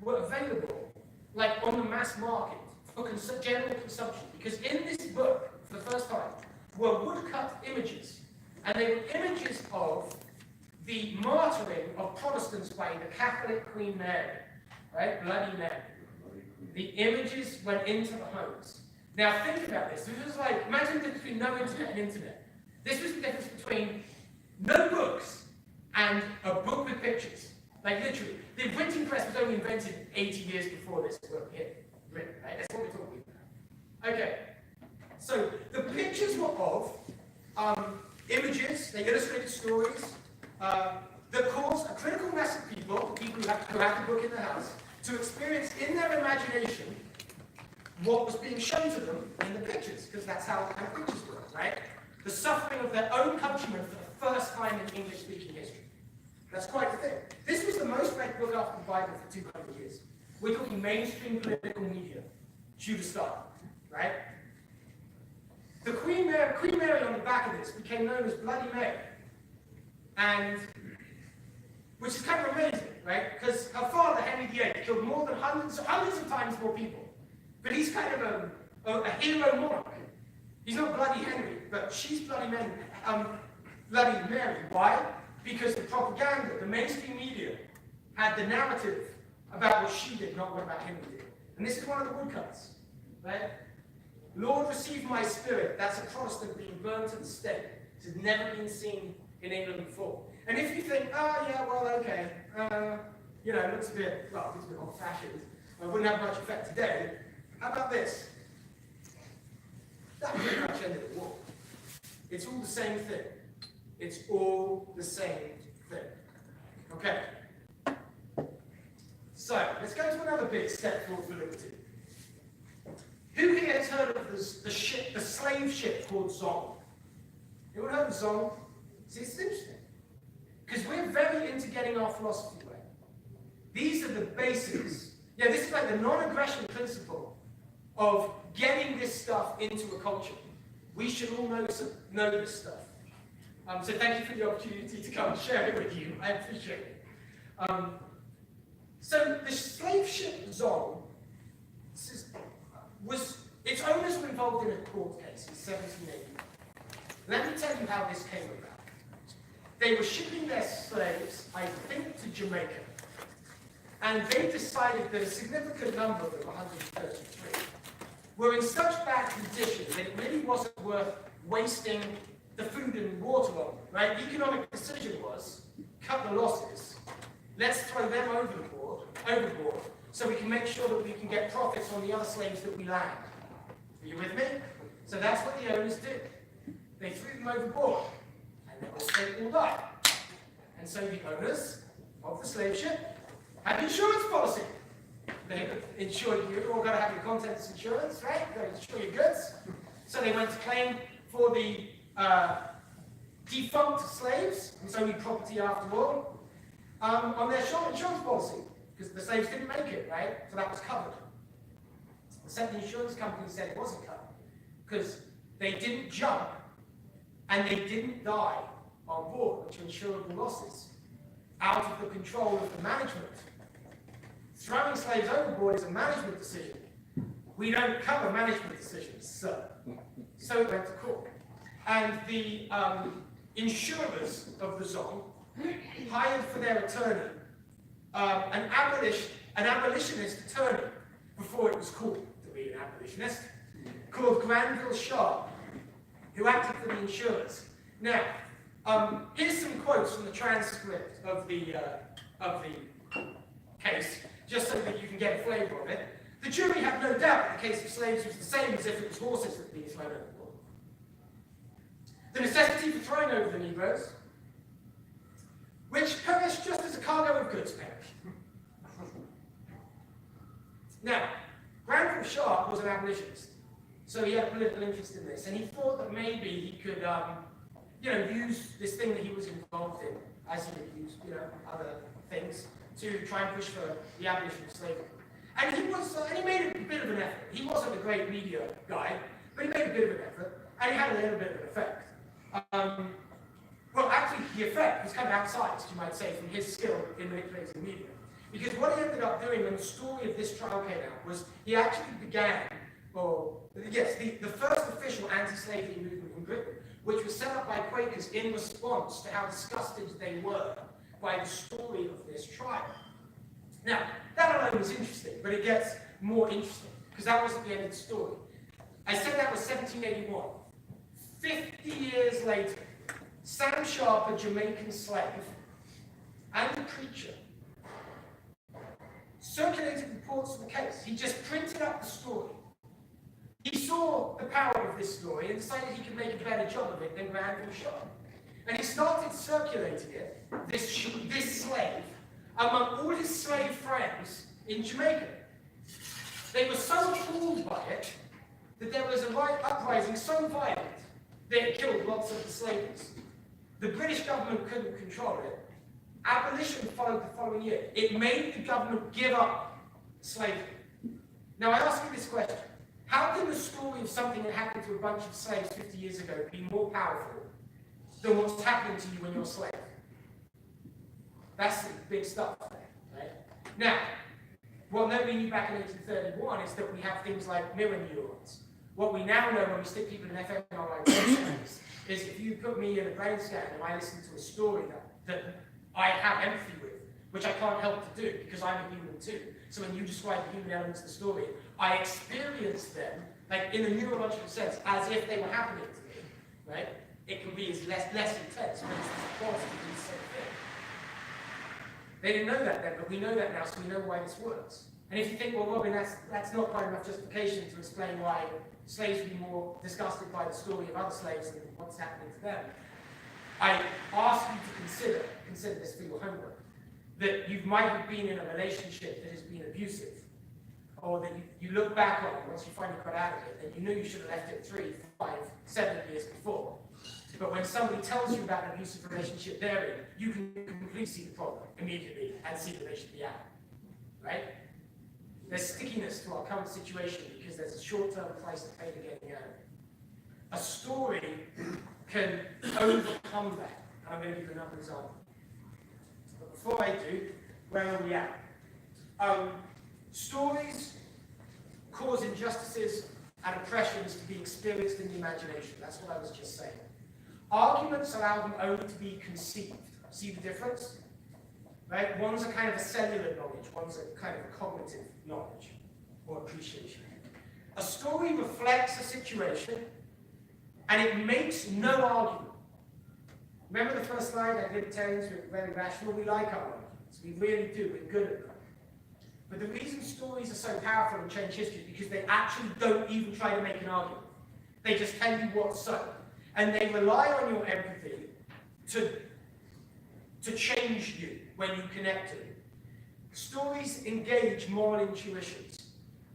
were available, like on the mass market, for general consumption. Because in this book, for the first time, were woodcut images. And they were images of the martyring of Protestants by the Catholic Queen Mary, right? Bloody Mary. The images went into the homes. Now think about this. This was like, imagine the difference between no internet and internet. This was the difference between no books and a book with pictures. Like literally, the printing press was only invented 80 years before this book hit written, right? That's what we're talking about. Okay, so the pictures were of images, they illustrated stories that caused a critical mass of people who have the book in their house, to experience in their imagination what was being shown to them in the pictures, because that's how pictures work, right? The suffering of their own countrymen for the first time in English-speaking history. That's quite the thing. This was the most read book after the Bible for 200 years. We're talking mainstream political media, Tudor style, right? The Queen Mary on the back of this became known as Bloody Mary, and which is kind of amazing, right? Because her father, Henry VIII, killed more than hundreds of times more people. But he's kind of a hero monarch. He's not Bloody Henry, but she's Bloody Mary. Bloody Mary. Why? Because the propaganda, the mainstream media, had the narrative about what she did, not what about Henry did. And this is one of the woodcuts, right? Lord, receive my spirit. That's a Protestant being burned to the stake. This has never been seen in England before. And if you think, oh yeah, well, okay, you know, it looks a bit, well, it's a bit old-fashioned, it wouldn't have much effect today, how about this? That pretty much ended the war. It's all the same thing. It's all the same thing. Okay. So, let's go to another big step forward for liberty. Who here has heard of the slave ship called Zong? Anyone heard of Zong? See, it's interesting. Because we're very into getting our philosophy right. These are the basics. Yeah, this is like the non-aggression principle of getting this stuff into a culture. We should all know this stuff. So thank you for the opportunity to come and share it with you. I appreciate it. So the slave ship Zong, its owners were involved in a court case in 1780. Let me tell you how this came about. They were shipping their slaves, I think, to Jamaica. And they decided that a significant number of them, 133, were in such bad condition that it really wasn't worth wasting the food and water on them, right? The economic decision was, cut the losses, let's throw them overboard, so we can make sure that we can get profits on the other slaves that we land. Are you with me? So that's what the owners did. They threw them overboard, and they all died. And so the owners of the slave ship had an insurance policy. They insured you, you're all going to have your contents insurance, right? They insure your goods. So they went to claim for the defunct slaves, it's only property after all, on their insurance policy, because the slaves didn't make it, right? So that was covered. The insurance company said it wasn't covered, because they didn't jump, and they didn't die on board, which are insurable losses, out of the control of the management. Throwing slaves overboard is a management decision. We don't cover management decisions, sir. So it went to court. And the insurers of the Zong hired for their attorney an abolitionist attorney, before it was called to be an abolitionist, called Granville Sharp, who acted for the insurers. Now, here's some quotes from the transcript of the case, just so that you can get a flavour of it. The jury had no doubt that the case of slaves was the same as if it was horses that were being thrown overboard. The necessity for throwing over the Negroes, which perished just as a cargo of goods perished. Now, Granville Sharp was an abolitionist, so he had a political interest in this, and he thought that maybe he could, use this thing that he was involved in, as he would use, other things, to try and push for the abolition of slavery. And he made a bit of an effort. He wasn't a great media guy, but he made a bit of an effort, and he had a little bit of an effect. Well, actually, the effect was kind of outsized, you might say, from his skill in manipulating the media. Because what he ended up doing when the story of this trial came out was he actually began, the first official anti-slavery movement in Britain, which was set up by Quakers in response to how disgusted they were by the story of this trial. Now, that alone was interesting, but it gets more interesting, because that wasn't the end of the story. I said that was 1781. 50 years later, Sam Sharp, a Jamaican slave, and a preacher, circulated reports of the case. He just printed up the story. He saw the power of this story and decided he could make a better job of it than Granville Sharp. And he started circulating it, this slave, among all his slave friends in Jamaica. They were so appalled by it that there was a uprising so violent that it killed lots of the slaves. The British government couldn't control it. Abolition followed the following year. It made the government give up slavery. Now I ask you this question. How can the story of something that happened to a bunch of slaves 50 years ago be more powerful than what's happening to you when you're a slave? That's the big stuff there, right? Now, what nobody knew back in 1831 is that we have things like mirror neurons. What we now know when we stick people in fMRI brain scans is if you put me in a brain scan and I listen to a story that I have empathy with, which I can't help to do because I'm a human too. So when you describe the human elements of the story, I experience them, like in a neurological sense, as if they were happening to me, right? It can be less intense, but it's the quality of the same thing. They didn't know that then, but we know that now, so we know why this works. And if you think, well, Robin, that's not quite enough justification to explain why slaves would be more disgusted by the story of other slaves than what's happening to them, I ask you to consider this for your homework, that you might have been in a relationship that has been abusive, or that you look back on it once you finally got out of it, that you knew you should have left it 3, 5, 7 years before. But when somebody tells you about an abusive relationship they're in, you can completely see the problem immediately and see that they should be out. Right? There's stickiness to our current situation because there's a short-term price to pay to getting out of it. A story can overcome that. And I'm going to give you another example. But before I do, where are we at? Stories cause injustices and oppressions to be experienced in the imagination. That's what I was just saying. Arguments allow them only to be conceived. See the difference? Right? One's a kind of a cellular knowledge, one's a kind of a cognitive knowledge or appreciation. A story reflects a situation and it makes no argument. Remember the first slide, I libertarians were very rational. We like our arguments. We really do. We're good at them. But the reason stories are so powerful and change history is because they actually don't even try to make an argument. They just tell you what's so. And they rely on your empathy to change you when you connect to it. Stories engage moral intuitions,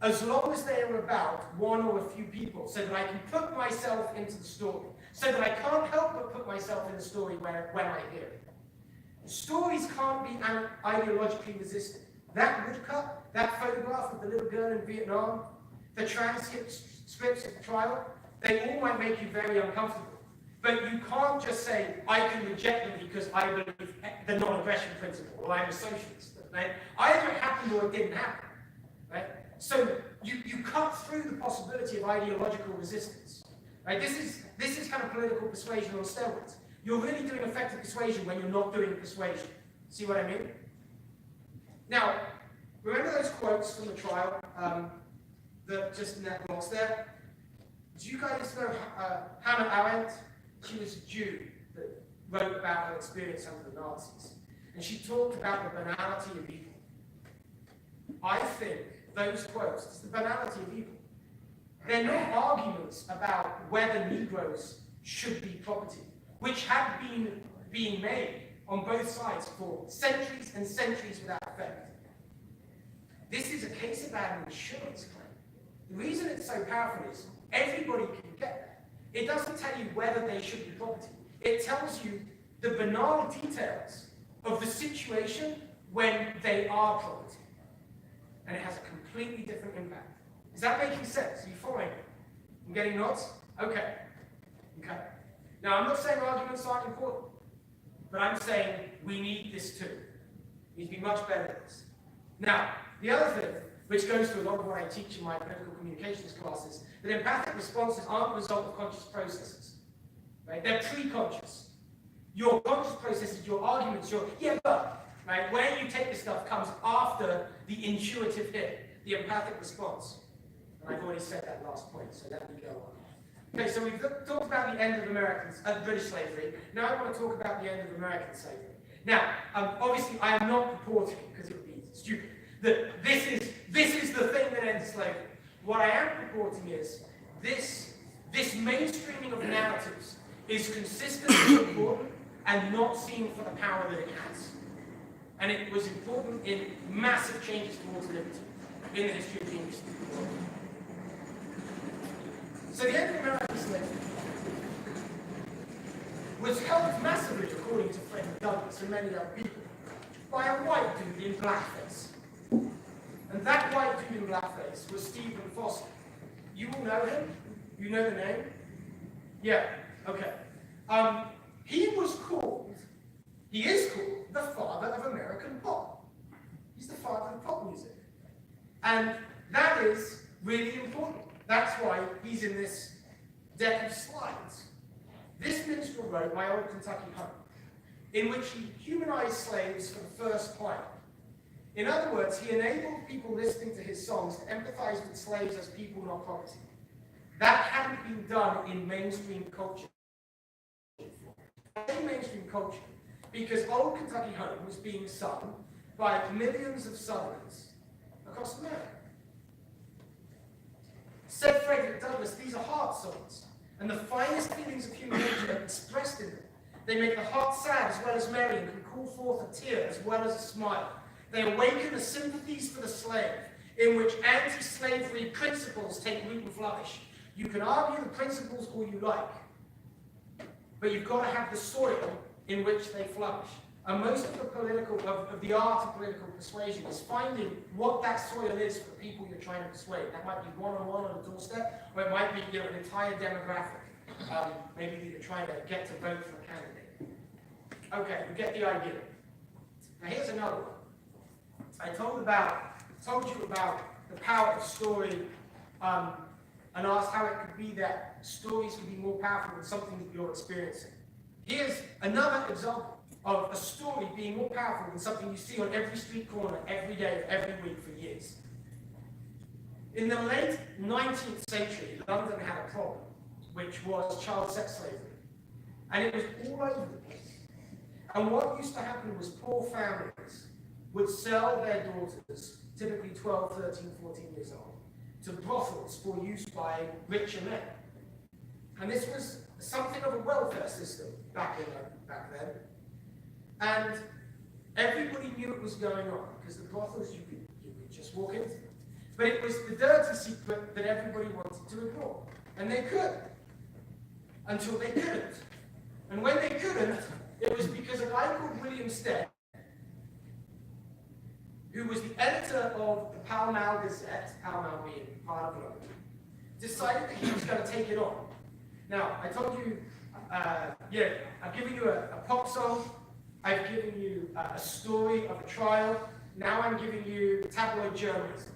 as long as they are about one or a few people, so that I can put myself into the story, so that I can't help but put myself in the story when I hear it. Stories can't be ideologically resistant. That woodcut, that photograph of the little girl in Vietnam, the transcripts of the trial, they all might make you very uncomfortable. But you can't just say, I can reject them because I believe the non-aggression principle, or I'm a socialist. Right? Either it happened or it didn't happen. Right? So you cut through the possibility of ideological resistance. Right? This is kind of political persuasion on steroids. You're really doing effective persuasion when you're not doing persuasion. See what I mean? Now, remember those quotes from the trial, just in that box there? Do you guys know Hannah Arendt? She was a Jew that wrote about her experience under the Nazis. And she talked about the banality of evil. I think those quotes, it's the banality of evil. They're not arguments about whether Negroes should be property, which have been being made on both sides for centuries and centuries without effect. This is a case about an insurance claim. The reason it's so powerful is everybody can get that. It doesn't tell you whether they should be property. It tells you the banal details of the situation when they are property. And it has a completely different impact. Is that making sense? Are you following me? I'm getting nods? Okay. Okay. Now, I'm not saying arguments aren't important, but I'm saying we need this too. We need to be much better at this. Now, the other thing, which goes to a lot of what I teach in my political communications classes, that empathic responses aren't the result of conscious processes. Right? They're pre-conscious. Your conscious processes, your arguments, your yeah, but, right? Where you take this stuff comes after the intuitive hit, the empathic response. And I've already said that last point, so let me go on. Okay, so we've talked about the end of British slavery. Now I want to talk about the end of American slavery. Now, obviously, I am not purporting, because it would be stupid, that this is the thing that ends slavery. What I am purporting is this mainstreaming of narratives is consistently important and not seen for the power that it has. And it was important in massive changes towards liberty in the history of the English speaking. So the end of American slavery was helped massively, according to Frederick Douglass and many other people, by a white dude in blackface. And that white dude in blackface was Stephen Foster. You all know him? You know the name? Yeah, okay. He is called the father of American pop. He's the father of pop music. And that is really important. That's why he's in this deck of slides. This minstrel wrote My Old Kentucky Home, in which he humanized slaves for the first time. In other words, he enabled people listening to his songs to empathize with slaves as people, not property. That hadn't been done in mainstream culture. In mainstream culture, because Old Kentucky Home was being sung by millions of Southerners across America. Said Frederick Douglass, these are heart songs, and the finest feelings of human nature are expressed in them. They make the heart sad as well as merry, and can call forth a tear as well as a smile. They awaken the sympathies for the slave, in which anti-slavery principles take root and flourish. You can argue the principles all you like, but you've got to have the soil in which they flourish. And most of the art of political persuasion is finding what that soil is for the people you're trying to persuade. That might be one-on-one on a doorstep, or it might be an entire demographic. Maybe that you're trying to get to vote for a candidate. Okay, you get the idea. Now here's another one. I told you about the power of story, and asked how it could be that stories can be more powerful than something that you're experiencing. Here's another example of a story being more powerful than something you see on every street corner, every day, every week for years. In the late 19th century, London had a problem, which was child sex slavery. And it was all over the place. And what used to happen was poor families would sell their daughters, typically 12, 13, 14 years old, to brothels for use by richer men. And this was something of a welfare system back then. And everybody knew it was going on, because the brothels, you could just walk into them. But it was the dirty secret that everybody wanted to ignore. And they could, until they couldn't. And when they couldn't, it was because a guy called William Stead, who was the editor of the Pall Mall Gazette, Pall Mall being part of London, decided that he was going to take it on. Now, I told you, I've given you a pop song, I've given you a story of a trial, now I'm giving you tabloid journalism.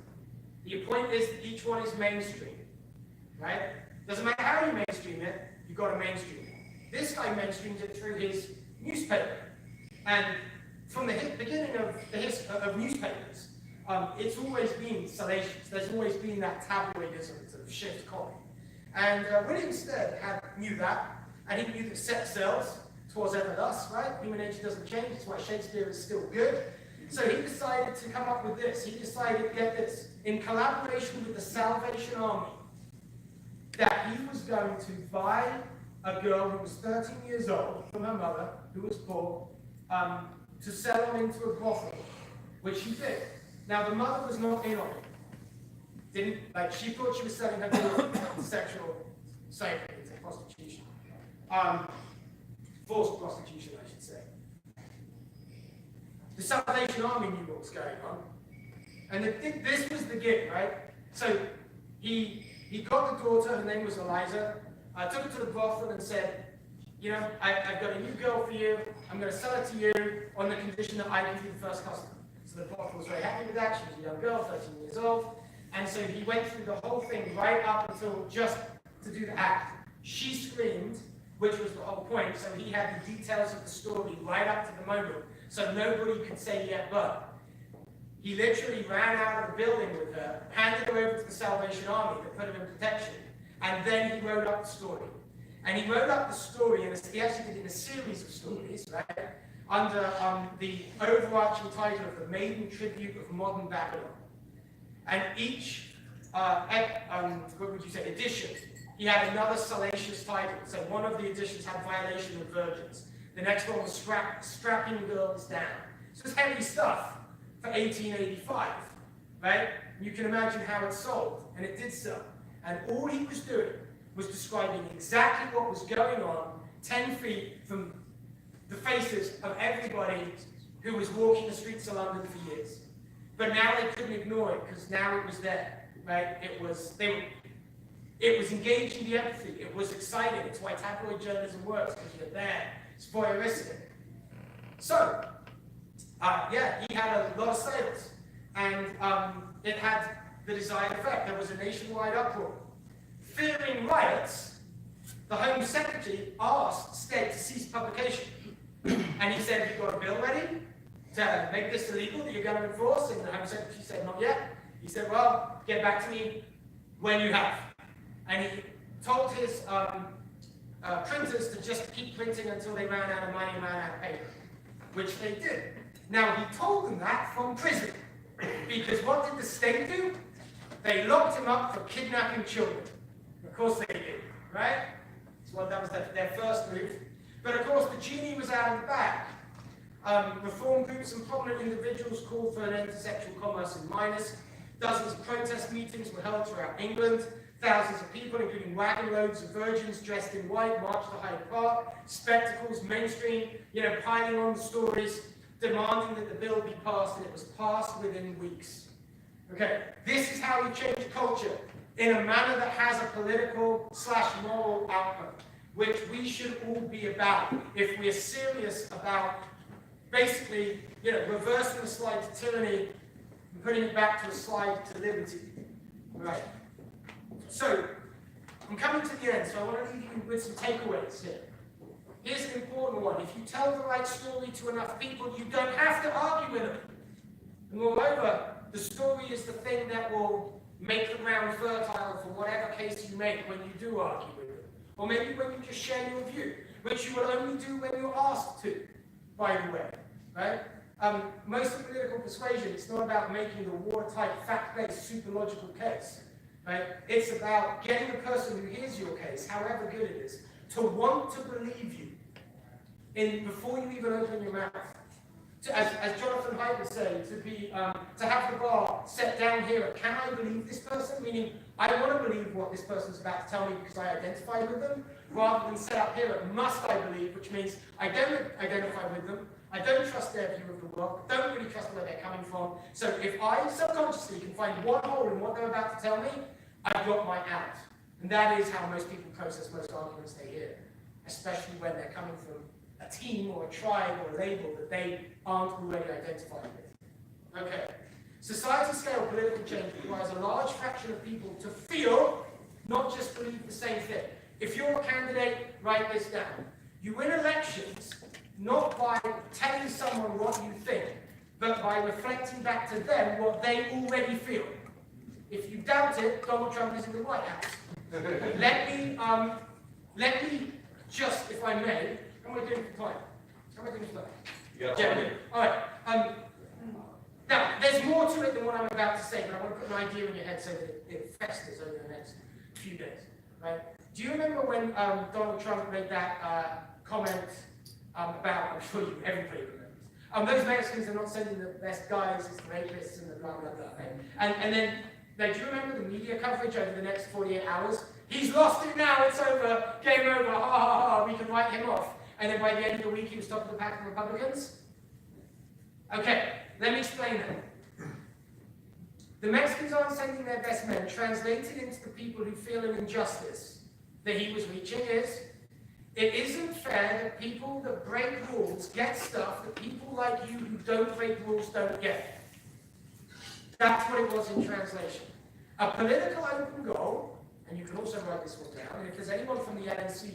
The point is that each one is mainstream, right? Doesn't matter how you mainstream it, you've got to mainstream it. This guy mainstreams it through his newspaper. And from the beginning of newspapers, it's always been salacious. There's always been that tabloidism sort of shift copy. And William Stead knew that, and he knew that sex sells. 'Twas ever thus, right? Human nature doesn't change. That's why Shakespeare is still good. So he decided to come up with this. He decided, get this, in collaboration with the Salvation Army, that he was going to buy a girl who was 13 years old from her mother, who was poor, to sell her into a brothel, which he did. Now, the mother was not in on it. She thought she was selling her daughter to sexual slavery, into prostitution. Forced prostitution, I should say. The Salvation Army knew what was going on. And this was the gig, right? So he got the daughter, her name was Eliza, took her to the brothel and said, you know, I've got a new girl for you, I'm going to sell it to you on the condition that I give you the first customer. So So the potter was very happy with that. She was a young girl, 13 years old. And so he went through the whole thing right up until just to do the act. She screamed, which was the whole point, so he had the details of the story right up to the moment, so nobody could say yeah, but. He literally ran out of the building with her, handed her over to the Salvation Army that put him in protection, and then he wrote up the story. And he wrote up the story, and he actually did it in a series of stories, right, under the overarching title of The Maiden Tribute of Modern Babylon. And each, what would you say, edition, he had another salacious title. So one of the editions had Violation of Virgins. The next one was Strapping Girls Down. So it's heavy stuff for 1885, right? You can imagine how it sold, and it did sell. And all he was doing was describing exactly what was going on 10 feet from the faces of everybody who was walking the streets of London for years. But now they couldn't ignore it, because now it was there, right? It was engaging the empathy. It was exciting. It's why tabloid journalism works, because you're there. It's voyeuristic. So, he had a lot of sales, and it had the desired effect. There was a nationwide uproar. Fearing riots, the Home Secretary asked Stead to cease publication. And he said, "Have you got a bill ready to make this illegal that you're going to enforce?" And the Home Secretary said, "Not yet." He said, "Well, get back to me when you have." And he told his printers to just keep printing until they ran out of money and ran out of paper, which they did. Now, he told them that from prison, because what did the state do? They locked him up for kidnapping children. Of course they did, right? So that was their first move. But of course, the genie was out of the bag. Reform groups and prominent individuals called for an end to sexual commerce in minors. Dozens of protest meetings were held throughout England. Thousands of people, including wagon loads of virgins dressed in white, marched to Hyde Park. Spectacles, mainstream, piling on the stories, demanding that the bill be passed, and it was passed within weeks. Okay, this is how you change culture in a manner that has a political/moral outcome, which we should all be about if we're serious about basically, reversing the slide to tyranny and putting it back to a slide to liberty. Right. So, I'm coming to the end, so I want to leave you with some takeaways here. Here's an important one. If you tell the right story to enough people, you don't have to argue with them. And moreover, the story is the thing that will make the ground fertile for whatever case you make when you do argue with them. Or maybe when you just share your view, which you will only do when you're asked to, by the way. Right? Most of political persuasion, it's not about making the watertight, fact-based, super-logical case. Right? It's about getting the person who hears your case, however good it is, to want to believe you before you even open your mouth. As Jonathan Haidt would say, to have the bar set down here at, can I believe this person? Meaning, I want to believe what this person's about to tell me because I identify with them, rather than set up here at must I believe, which means I don't identify with them, I don't trust their view of the world, don't really trust where they're coming from. So if I subconsciously can find one hole in what they're about to tell me, I've got my out. And that is how most people process most arguments they hear, especially when they're coming from a team or a tribe or a label that they aren't already identified with. Okay. Society-scale political change requires a large fraction of people to feel, not just believe the same thing. If you're a candidate, write this down. You win elections not by telling someone what you think, but by reflecting back to them what they already feel. If you doubt it, Donald Trump is in the White House. Let me just, if I may, how am I doing for time? How am I doing for time? Yeah. All right. Now, there's more to it than what I'm about to say, but I want to put an idea in your head so that it festers over the next few days. Right? Do you remember when Donald Trump made that comment about, I'm sure everybody remembers, those Mexicans are not sending the best guys, it's the rapists and the blah, blah, blah. Right? And then, do you remember the media coverage over the next 48 hours? He's lost it now, it's over, game over, ha ha ha, we can write him off. And then by the end of the week, he was top of the pack of Republicans? Okay, let me explain that. The Mexicans aren't sending their best men. Translated into the people who feel an injustice that he was reaching is, it isn't fair that people that break rules get stuff that people like you who don't break rules don't get. That's what it was in translation. A political open goal, and you can also write this one down, and if there's anyone from the LNC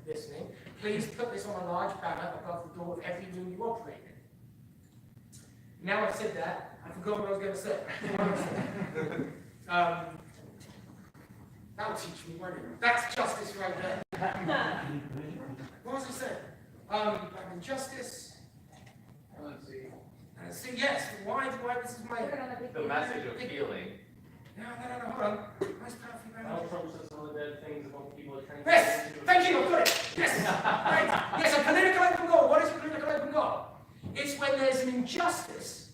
listening, please put this on a large banner above the door of every room you operate in. Now I've said that, I forgot what I was going to say. That'll teach me, won't it? That's justice right there. What was I saying? Justice. See, yes, why this is my... The message of healing. No, hold on. Nice powerful Donald Trump says some of the bad things about people are trying to... Yes, thank you, I've got it. Yes, right. Yes, a political open goal. What is a political open goal? It's when there's an injustice,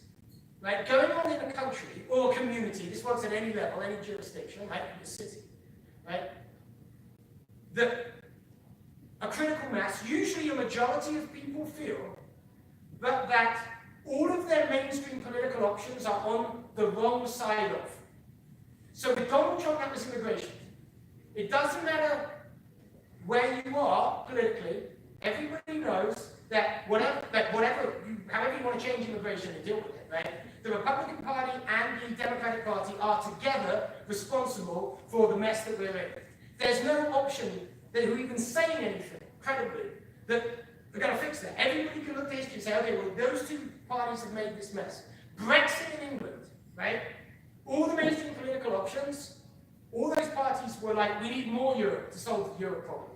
right, going on in a country or a community, this works at any level, any jurisdiction, right, in the city, right, that a critical mass, usually a majority of people feel that all of their mainstream political options are on the wrong side of. So with Donald Trump, that was immigration. It doesn't matter where you are politically, everybody knows that however you want to change immigration and deal with it, right? The Republican Party and the Democratic Party are together responsible for the mess that we're in. There's no option that who even saying anything credibly that we're going to fix that. Everybody can look at history and say, okay, well, those two parties have made this mess. Brexit in England, right? All the mainstream political options, all those parties were like, we need more Europe to solve the Europe problem.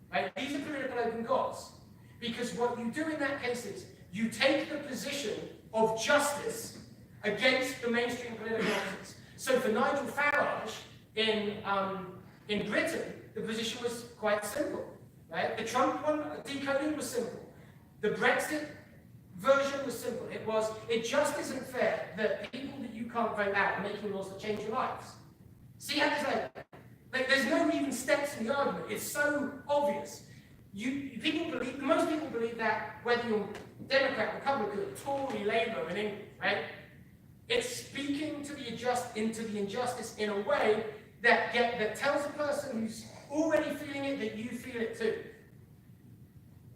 Right? These are political open goals. Because what you do in that case is, you take the position of justice against the mainstream political options. So for Nigel Farage in Britain, the position was quite simple. Right? The Trump one, decoding was simple. The Brexit version was simple. It just isn't fair that people that you can't vote out are making laws that change your lives. See how there's no even steps in the argument. It's so obvious. Most people believe that whether you're Democrat, Republican, Tory, Labour in England, right? It's speaking to into the injustice in a way that tells a person who's already feeling it that you feel it too.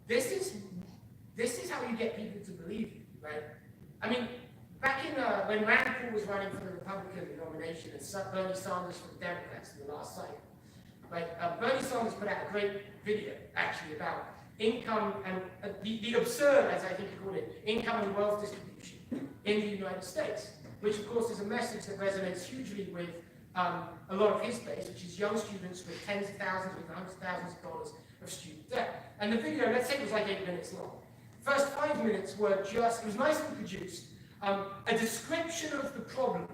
This is how you get people to believe you, right? I mean, back in when Rand Paul was running for the Republican nomination and Bernie Sanders for the Democrats in the last cycle, right? Bernie Sanders put out a great video actually about income and the absurd, as I think he called it, income and wealth distribution in the United States, which of course is a message that resonates hugely with a lot of his base, which is young students with tens of thousands, with hundreds of thousands of dollars of student debt. And the video, let's say it was like 8 minutes long. First 5 minutes were it was nicely produced, a description of the problem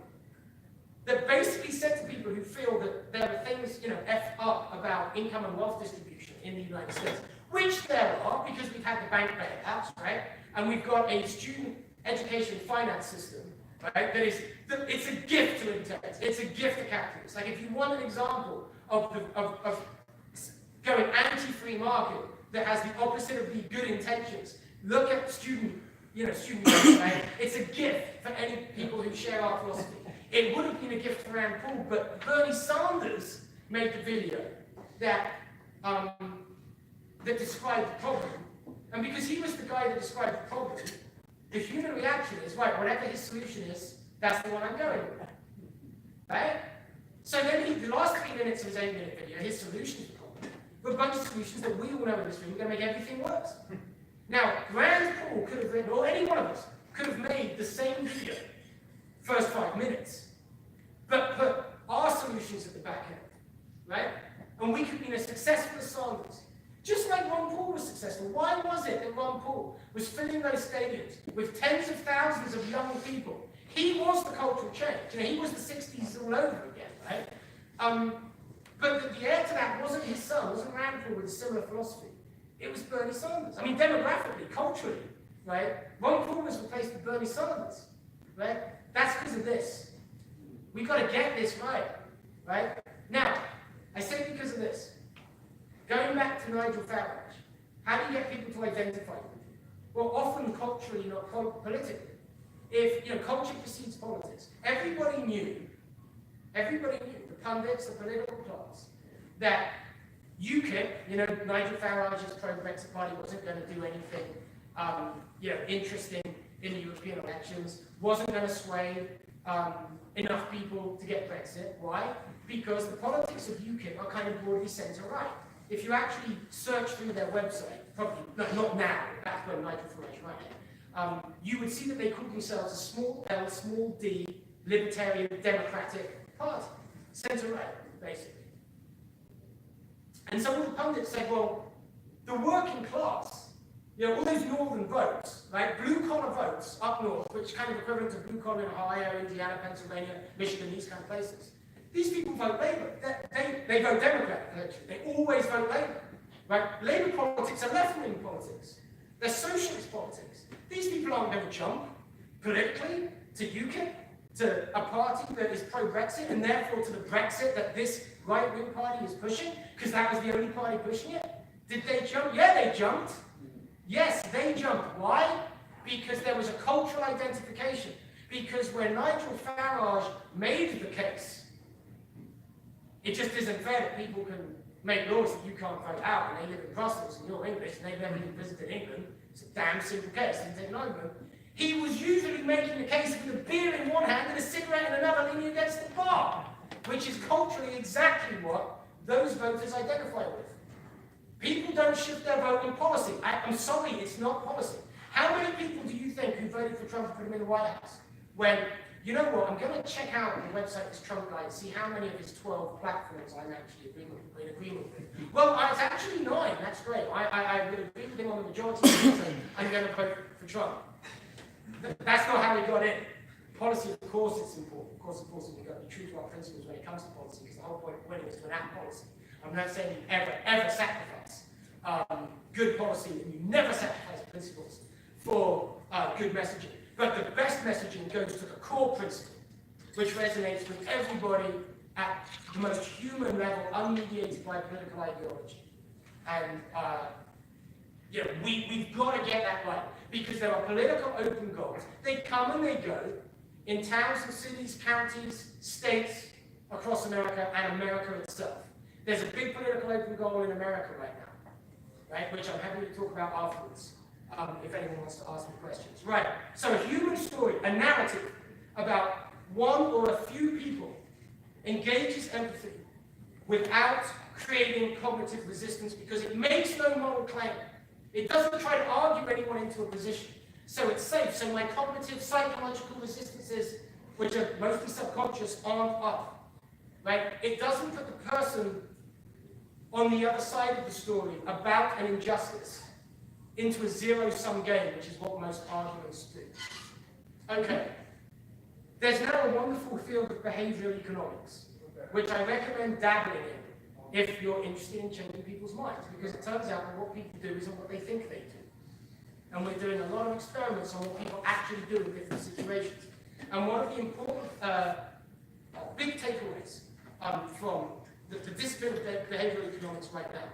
that basically said to people who feel that there are things, effed up about income and wealth distribution in the United States, which there are because we've had the bank bailouts, right? And we've got a student education finance system, right? It's a gift to intellects. It's a gift to capitalists. Like if you want an example of going anti-free market that has the opposite of the good intentions, look at student loans, right? It's a gift for any people who share our philosophy. It would have been a gift for Rand Paul, but Bernie Sanders made the video that described the problem. And because he was the guy that described the problem, the human reaction is, right, whatever his solution is, that's the one I'm going with. Right? So then the last 3 minutes of his 8-minute video, his solution to the problem, were a bunch of solutions that we all know in this room are going to make everything worse. Now, Rand Paul could have written, or any one of us, could have made the same video, first 5 minutes, but put our solutions at the back end, right? And we could be as successful as Sanders. Just like Ron Paul was successful. Why was it that Ron Paul was filling those stadiums with tens of thousands of young people? He was the cultural change. He was the 60s all over again, right? But the heir to that wasn't his son, wasn't Rand Paul with a similar philosophy. It was Bernie Sanders. I mean, demographically, culturally, right? Ron Paul was replaced with Bernie Sanders, right? That's because of this. We've got to get this right? Now, I say because of this. Going back to Nigel Farage, how do you get people to identify with you? Well, often culturally, not politically. If, culture precedes politics. Everybody knew, the pundits, the political class, that UKIP, Nigel Farage's pro-Brexit party wasn't going to do anything, interesting in the European elections, wasn't going to sway enough people to get Brexit. Why? Because the politics of UKIP are kind of broadly centre-right. If you actually search through their website, probably not now, back when Nigel Farage ran it, you would see that they call themselves a small L, small d, libertarian democratic party. Centre-right, basically. And some of the pundits said, well, the working class, all those northern votes, right, blue-collar votes up north, which kind of equivalent to blue-collar in Ohio, Indiana, Pennsylvania, Michigan, these kind of places. These people vote Labour. They vote Democrat, actually. They always vote Labour. Right? Labour politics are left-wing politics. They're socialist politics. These people aren't going to jump politically to UKIP, to a party that is pro-Brexit, and therefore to the Brexit that this right-wing party is pushing, because that was the only party pushing it. Did they jump? Yeah, they jumped. Yes, they jumped. Why? Because there was a cultural identification. Because when Nigel Farage made the case, it just isn't fair that people can make laws that you can't vote out, and they live in Brussels and you're English and they've never even visited England. It's a damn simple case, didn't take an argument. He was usually making the case with a beer in one hand and a cigarette in another, leaning against the bar, which is culturally exactly what those voters identify with. People don't shift their vote in policy. I'm sorry, it's not policy. How many people do you think who voted for Trump to put him in the White House? When, you know what, I'm going to check out the website of this Trump guy and see how many of his 12 platforms I'm actually in agreement with. Well, it's actually 9, that's great. I would agree with him on the majority of things, so I'm going to vote for Trump. That's not how he got in. Policy, of course, it's important. Of course, we've got to be true to our principles when it comes to policy, because the whole point of winning is to enact policy. I'm not saying you ever sacrifice good policy, and you never sacrifice principles for good messaging. But the best messaging goes to the core principle, which resonates with everybody at the most human level, unmediated by political ideology. And we've got to get that right, because there are political open goals. They come and they go in towns and cities, counties, states across America, and America itself. There's a big political open goal in America right now, right, which I'm happy to talk about afterwards, if anyone wants to ask me questions. Right, so a human story, a narrative about one or a few people engages empathy without creating cognitive resistance, because it makes no moral claim. It doesn't try to argue anyone into a position. So it's safe. So my cognitive psychological resistances, which are mostly subconscious, aren't up. Right? It doesn't put the person on the other side of the story about an injustice into a zero-sum game, which is what most arguments do. Okay. There's now a wonderful field of behavioral economics, which I recommend dabbling in if you're interested in changing people's minds, because it turns out that what people do isn't what they think they do. And we're doing a lot of experiments on what people actually do in different situations. And one of the important big takeaways from the discipline of behavioral economics right now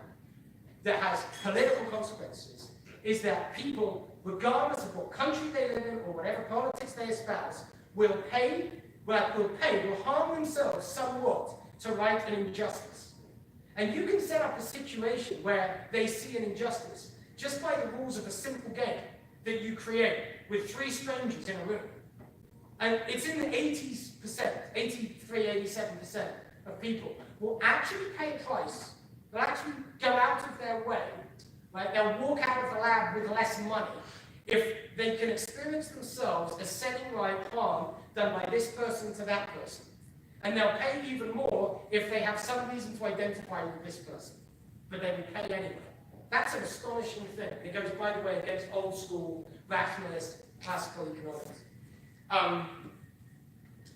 that has political consequences is that people, regardless of what country they live in or whatever politics they espouse, will harm themselves somewhat to right an injustice. And you can set up a situation where they see an injustice just by the rules of a simple game that you create with 3 strangers in a room. And it's in the 80%, 83, 87% of people will actually pay a price, they'll actually go out of their way, right? They'll walk out of the lab with less money if they can experience themselves as setting right harm done by this person to that person. And they'll pay even more if they have some reason to identify with this person, but they will pay anyway. That's an astonishing thing. It goes, by the way, against old school, rationalist, classical economics.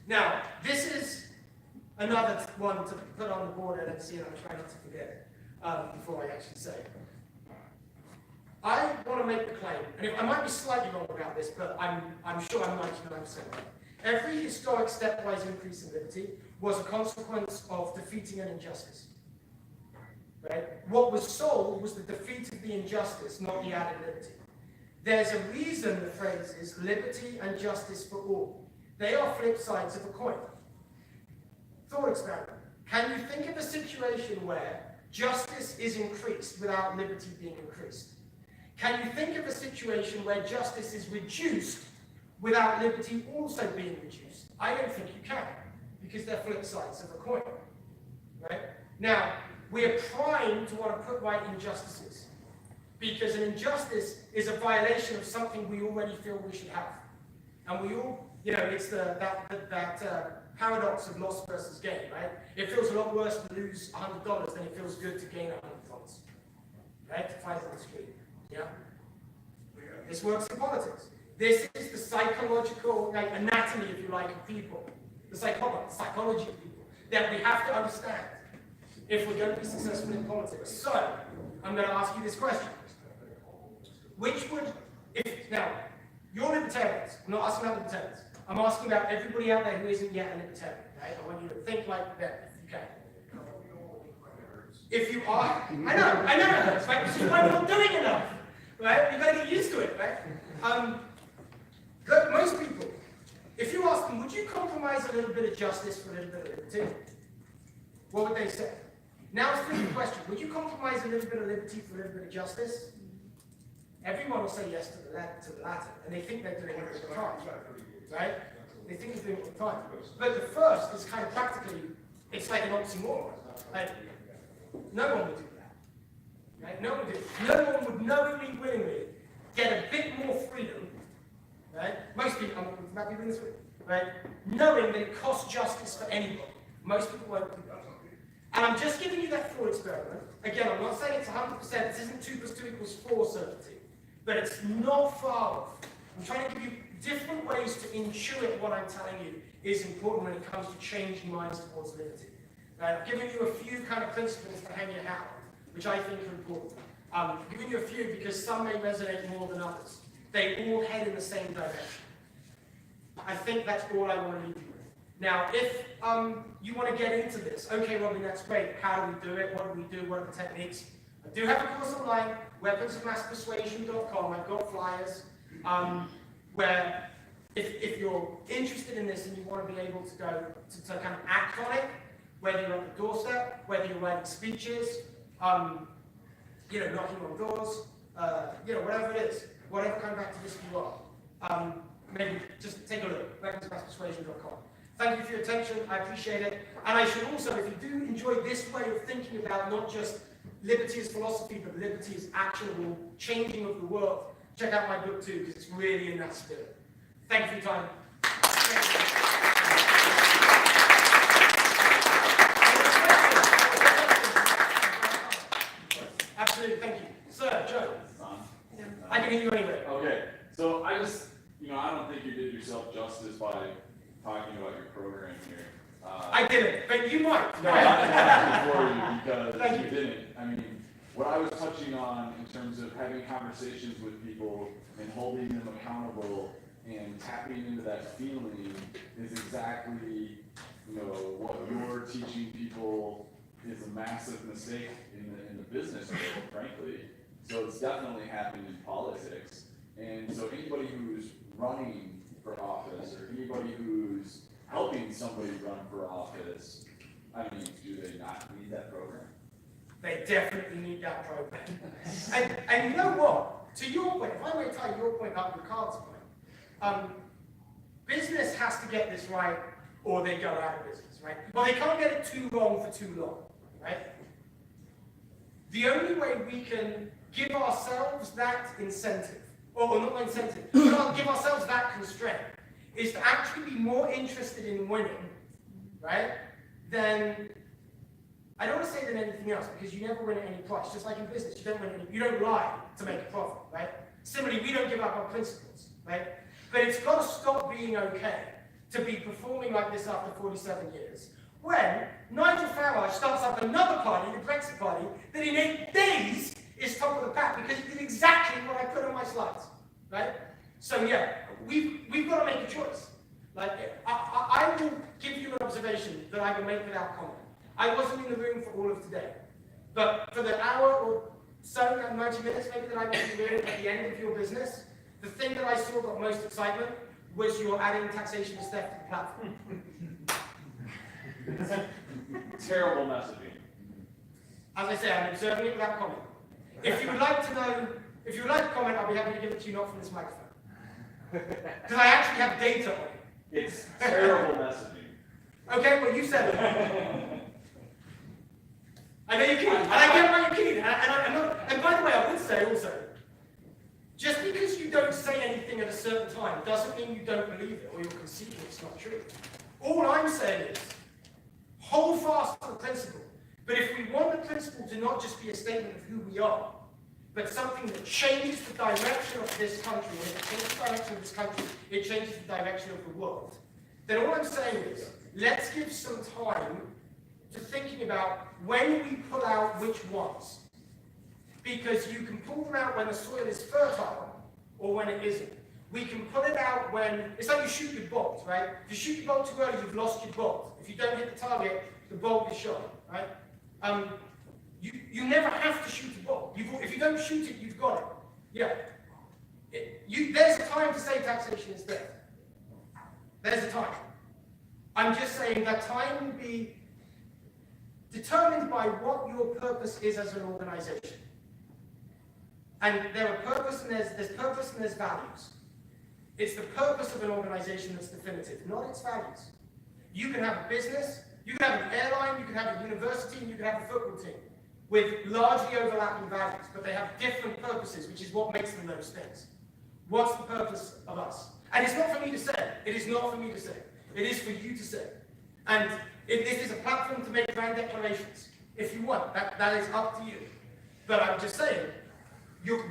Now, this is another one to put on the board and see, and I'm trying not to forget before I actually say it. I want to make the claim, and I might be slightly wrong about this, but I'm sure I'm 99% right. Every historic stepwise increase in liberty was a consequence of defeating an injustice. Right? What was sold was the defeat of the injustice, not the added liberty. There's a reason the phrase is liberty and justice for all. They are flip sides of a coin. Thought experiment. Can you think of a situation where justice is increased without liberty being increased? Can you think of a situation where justice is reduced without liberty also being reduced? I don't think you can, because they're flip sides of a coin, right? Now, we are primed to want to put right injustices, because an injustice is a violation of something we already feel we should have. And we all, it's that paradox of loss versus gain, right? It feels a lot worse to lose $100 than it feels good to gain $100, right? To find on the street, yeah? This works in politics. This is the psychological anatomy, if you like, of people. The psychology of people that we have to understand if we're going to be successful in politics. So, I'm going to ask you this question. Now, you're libertarians. I'm not asking about libertarians. I'm asking about everybody out there who isn't yet a libertarian, right? I want you to think like them, if you can. If you are, I know, right? This is why we're not doing enough, right? You've got to get used to it, right? Look, most people, if you ask them, would you compromise a little bit of justice for a little bit of liberty? What would they say? Now it's the question, would you compromise a little bit of liberty for a little bit of justice? Everyone will say yes to the latter, and they think they're doing it all the time, right? They think they're doing it all the time. But the first is kind of practically, it's like an oxymoron. Like, no one would do that, right? No one would do it. No one would knowingly, willingly get a bit more freedom, right? Most people, I'm about to be this way, right? Knowing that it costs justice for anybody. Most people won't do that. And I'm just giving you that thought experiment. Again, I'm not saying it's 100%, this isn't 2 + 2 = 4 certainty, but it's not far off. I'm trying to give you different ways to intuit what I'm telling you is important when it comes to changing minds towards liberty. I've given you a few kind of principles to hang your hat on, which I think are important. I'm giving you a few because some may resonate more than others. They all head in the same direction. I think that's all I want to leave you with. Now, if you want to get into this, okay, Robin, that's great. How do we do it? What do we do? What are the techniques? I do have a course online, weaponsofmasspersuasion.com. I've got flyers where if you're interested in this and you want to be able to go to kind of act on it, whether you're at the doorstep, whether you're writing speeches, knocking on doors, whatever it is, whatever kind of activist you are, maybe just take a look, weaponsofmasspersuasion.com. Thank you for your attention, I appreciate it. And I should also, if you do enjoy this way of thinking about not just liberty as philosophy, but liberty as actionable changing of the world, check out my book too, because it's really in that spirit. Thank you for your time. Absolutely, thank you. Sir, Joe. I can hear you anyway. Okay, so I don't think you did yourself justice by talking about your program here. I didn't, but you might. No, not for you because you didn't. I mean, what I was touching on in terms of having conversations with people and holding them accountable and tapping into that feeling is exactly, what you're teaching people is a massive mistake in the business world, frankly. So it's definitely happening in politics. And so anybody who's running for office or anybody who's helping somebody run for office, do they not need that program? They definitely need that program. and you know what? To your point, if I may tie your point up with Carl's point, business has to get this right or they go out of business, right? Well, they can't get it too wrong for too long, right? The only way we can give ourselves that incentive, or not incentive, but give ourselves that constraint, is to actually be more interested in winning, right, than, I don't want to say than anything else, because you never win at any price. Just like in business, you don't lie to make a profit, right? Similarly, we don't give up our principles, right? But it's got to stop being okay to be performing like this after 47 years, when Nigel Farage starts up another party, the Brexit Party, that in 8 days is top of the pack, because he did exactly what I put on my slides, right? So yeah, we've got to make a choice. Like, I will give you an observation that I can make without comment. I wasn't in the room for all of today, but for the hour or so, 90 minutes maybe that I was in the room at the end of your business, the thing that I saw got most excitement was your adding taxation and theft to the platform. Terrible messaging. As I say, I'm observing it without comment. If you would like to comment, I'll be happy to give it to you, not from this microphone. Because I actually have data on it. It's terrible messaging. Okay, well, you said it. I know you're keen, and I get why you're keen. And by the way, I would say also, just because you don't say anything at a certain time doesn't mean you don't believe it or you're conceding it's not true. All I'm saying is, hold fast to the principle. But if we want the principle to not just be a statement of who we are, but something that changes the direction of this country, and if it changes the direction of this country, it changes the direction of the world, then all I'm saying is, let's give some time to thinking about when we pull out which ones. Because you can pull them out when the soil is fertile or when it isn't. We can pull it out when, it's like you shoot your bolt, right? If you shoot your bolt too early, you've lost your bolt. If you don't hit the target, the bolt is shot, right? You never have to shoot a bolt. If you don't shoot it, you've got it. Yeah. There's a time to say taxation is dead. There's a time. I'm just saying that time will be determined by what your purpose is as an organization. And there are purpose and there's purpose and there's values. It's the purpose of an organization that's definitive, not its values. You can have a business, you can have an airline, you can have a university, and you can have a football team with largely overlapping values, but they have different purposes, which is what makes them those things. What's the purpose of us? And it's not for me to say. It is not for me to say. It is for you to say. And this is a platform to make grand declarations. If you want, that is up to you. But I'm just saying,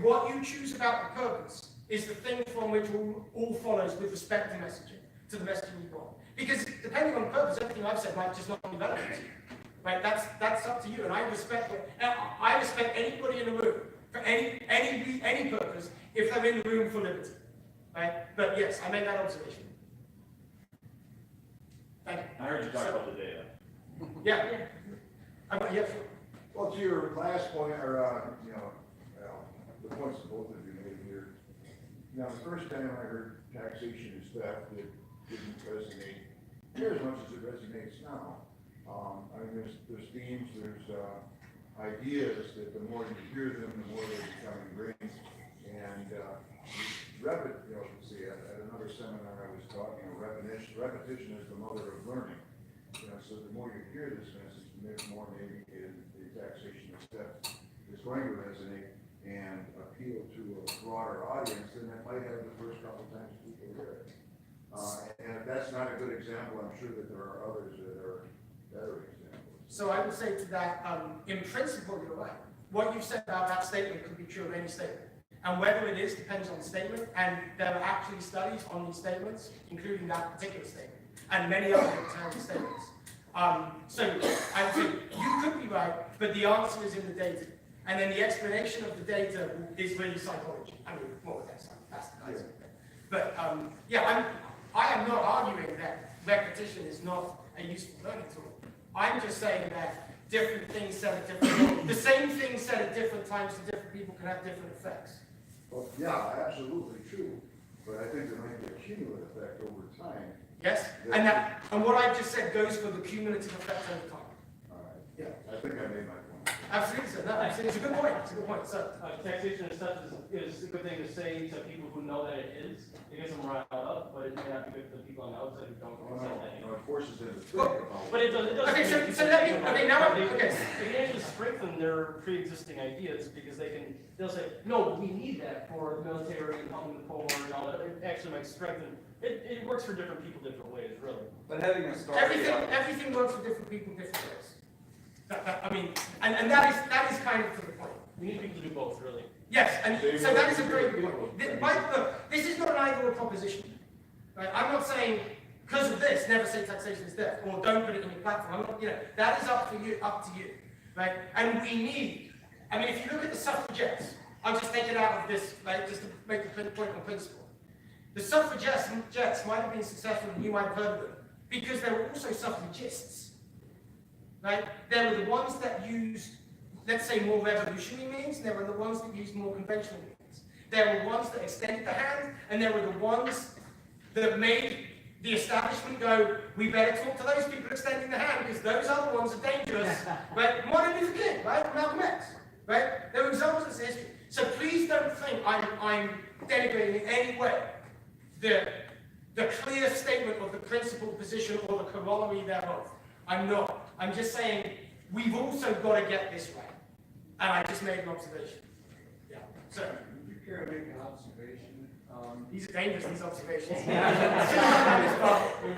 what you choose about the purpose is the thing from which all follows with respect to messaging, to the messaging you want. Because depending on purpose, everything I've said might just not be relevant to you. Right? That's up to you, and I respect anybody in the room for any purpose if they're in the room for liberty. Right? But yes, I made that observation. Thank you. I heard you talk about the data. Yeah. Yeah, sure. Well, to your last point, or, the points that both of you made here. Now, the first time I heard taxation is theft, it didn't resonate near as much as it resonates now. There's themes, there's ideas that the more you hear them, the more they become ingrained. And see, at another seminar I was talking, repetition is the mother of learning. So the more you hear this message, the more maybe the taxation of theft is going to resonate and appeal to a broader audience than it might have the first couple times people hear it. And if that's not a good example, I'm sure that there are others that are better examples. So I would say to that, in principle, you're right. What you've said about that statement could be true of any statement. And whether it is depends on the statement, and there are actually studies on these statements, including that particular statement, and many other alternative statements. So I would say you could be right, but the answer is in the data. And then the explanation of the data is really psychology. I mean, more or less, that's the nice thing. But I am not arguing that repetition is not a useful learning tool. I'm just saying that different things said at different the same thing said at different times to different people can have different effects. Well, yeah, absolutely true. But I think there might be a cumulative effect over time. Yes, and what I've just said goes for the cumulative effect over time. All right. Yeah. I think I made my point. Absolutely, sir. No, absolutely. It's a good point. It's a good point. So, Taxation and stuff is a good thing to say to people who know that it is. It gets them riled up, but it may not be good for the people on the outside who don't accept that. It forces them to think Well, about But it does. okay, so let me. Okay, now. Okay. It can actually strengthen their pre-existing ideas because they'll say, no, we need that for the military and helping the poor and all that. It actually might strengthen. It works for different people different ways, really. But having a story. Everything works for different people different ways. I mean, and that is kind of to the point. We need people to do both, really. Yes, and so that is a very good point. This is not an either or proposition. Right? I'm not saying because of this, never say taxation is death, or don't put it in your platform. I'm not, that is up to you, right? And we need. I mean, if you look at the suffragettes, I'll just take it out of this, right? Just to make a point on principle. The suffragettes might have been successful, and you might have heard of them, because they were also suffragists. Right? There were the ones that used, let's say, more revolutionary means, and there were the ones that used more conventional means. There were ones that extended the hand, and there were the ones that made the establishment go, we better talk to those people extending the hand, because those other ones are dangerous. Right? Martin Luther King, right? Malcolm X. Right? There were examples of history. So please don't think I'm denigrating in any way the clear statement of the principal position or the corollary thereof. I'm not. I'm just saying we've also got to get this right. And I just made an observation. Yeah. So. Would you care to make an observation? These are dangerous, these observations. Yeah.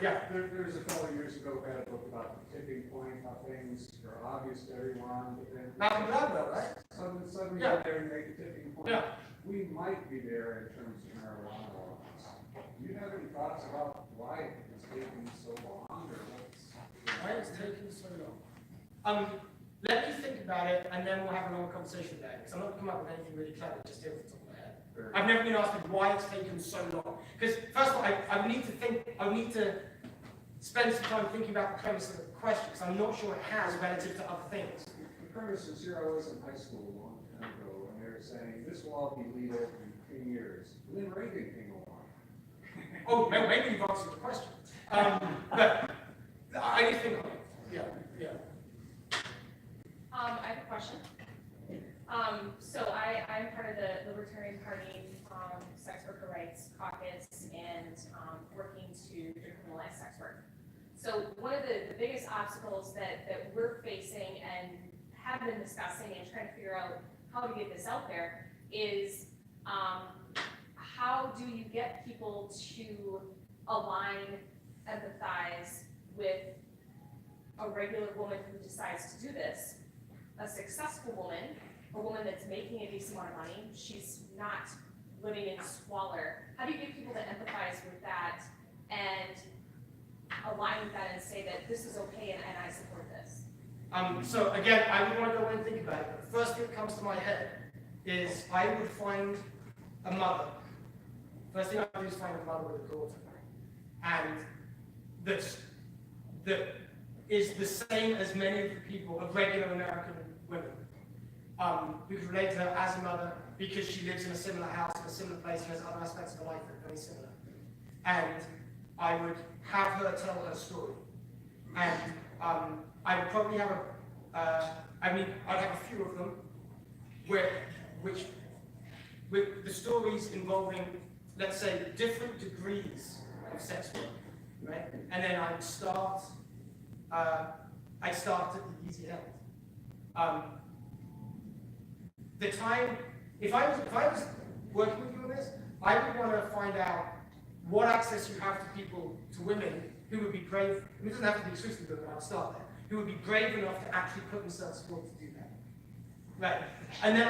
Yeah. There was a fellow years ago who had a book about the tipping point, how things are obvious to everyone, but then Malcolm Gladwell, right? suddenly Yeah. get there and make a tipping point. Yeah. We might be there in terms of marijuana laws. Do you have any thoughts about why it's taking so long, or what's? Why it's taking so long? Let me think about it, and then we'll have a long conversation there, because I'm not going to come up with anything really clever just here off the top of my head. I've never been asked why it's taken so long. Because first of all, I would need to think, I would need to spend some time thinking about the premise of the question, because I'm not sure it has relative to other things. The premise is here, I was in high school a long time ago, and they were saying this will all be legal in 10 years. And then Reagan came along. Oh, maybe you've answered the question. But I need to think on it. Yeah, yeah. I have a question. So I'm part of the Libertarian Party Sex Worker Rights Caucus and working to decriminalize sex work. So one of the biggest obstacles that we're facing and have been discussing and trying to figure out how to get this out there is how do you get people to align, empathize with a regular woman who decides to do this, a successful woman, a woman that's making a decent amount of money, she's not living in squalor. How do you get people to empathize with that and align with that and say that this is okay and I support this? So again, I would want to go and think about it. But the first thing that comes to my head is I would find a mother. First thing I would do is find a mother with a daughter. And that is the same as many of the people, of regular American women. We could relate to her as a mother because she lives in a similar house, in a similar place, and has other aspects of her life that are very similar. And I would have her tell her story. And I would probably have I'd have a few of them, with the stories involving, let's say, different degrees of sex work, right? And then I'd start at the easy end. The time, if I was working with you on this, I would want to find out what access you have to people, to women who would be brave. It doesn't have to be exclusively women, I'll start there. Who would be brave enough to actually put themselves forward to do that, right? And then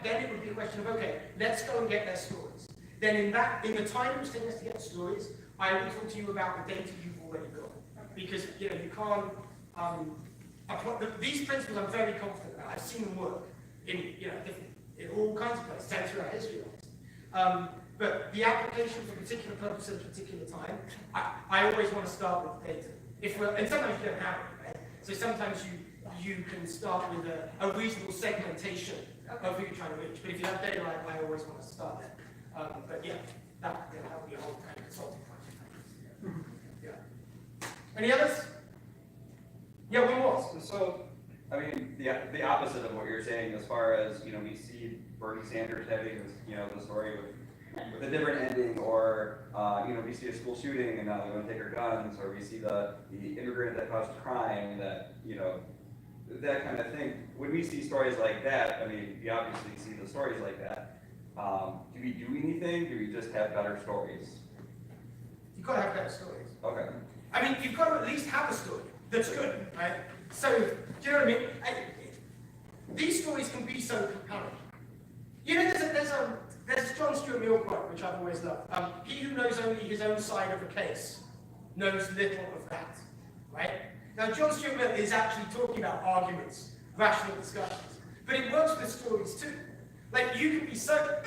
it would be a question of, okay, let's go and get their stories. Then in the time it was taking us to get the stories, I will talk to you about the data you've already got, because you can't. These principles I'm very confident about. I've seen them work in all kinds of places, throughout history. But the application for a particular purpose at a particular time, I always want to start with data. And sometimes you don't have it, right? So sometimes you can start with a reasonable segmentation of who you're trying to reach. But if you have data, I always want to start there. But yeah, that would be a whole kind of consulting project. Yeah. Any others? Yeah, one more. So, I mean, the opposite of what you're saying, as far as, we see Bernie Sanders having this, the story with a different ending, or, we see a school shooting and now they want to take our guns, or we see the immigrant that caused crime, that, that kind of thing. When we see stories like that, I mean, we obviously see the stories like that. Do we do anything? Do we just have better stories? You've got to have better stories. Okay. I mean, you've got to at least have a story that's good, right? So, do you know what I mean? These stories can be so compelling. There's a John Stuart Mill quote, which I've always loved. He who knows only his own side of a case knows little of that, right? Now, John Stuart Mill is actually talking about arguments, rational discussions, but it works with stories too. Like, you can be so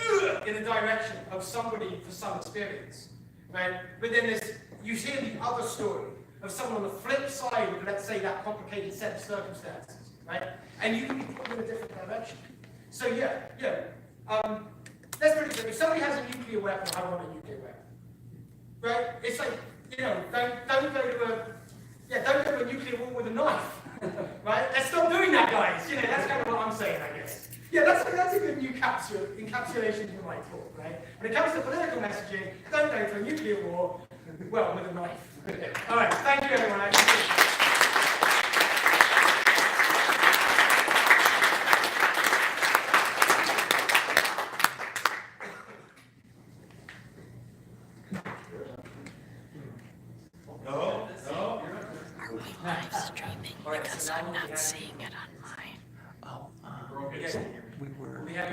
in the direction of somebody for some experience, right? But then you hear the other story of someone on the flip side of, let's say, that complicated set of circumstances, right? And you can be put in a different direction. So let's put it this way. If somebody has a nuclear weapon, I want a nuclear weapon, right? It's like, don't go to a nuclear war with a knife, right? Let's stop doing that, guys. That's kind of what I'm saying, I guess. Yeah, that's a good new encapsulation for my talk, right? When it comes to political messaging, don't go for a nuclear war, well, with a knife. All right, thank you everyone. I appreciate it. Live streaming because I'm not seeing it on mine. We have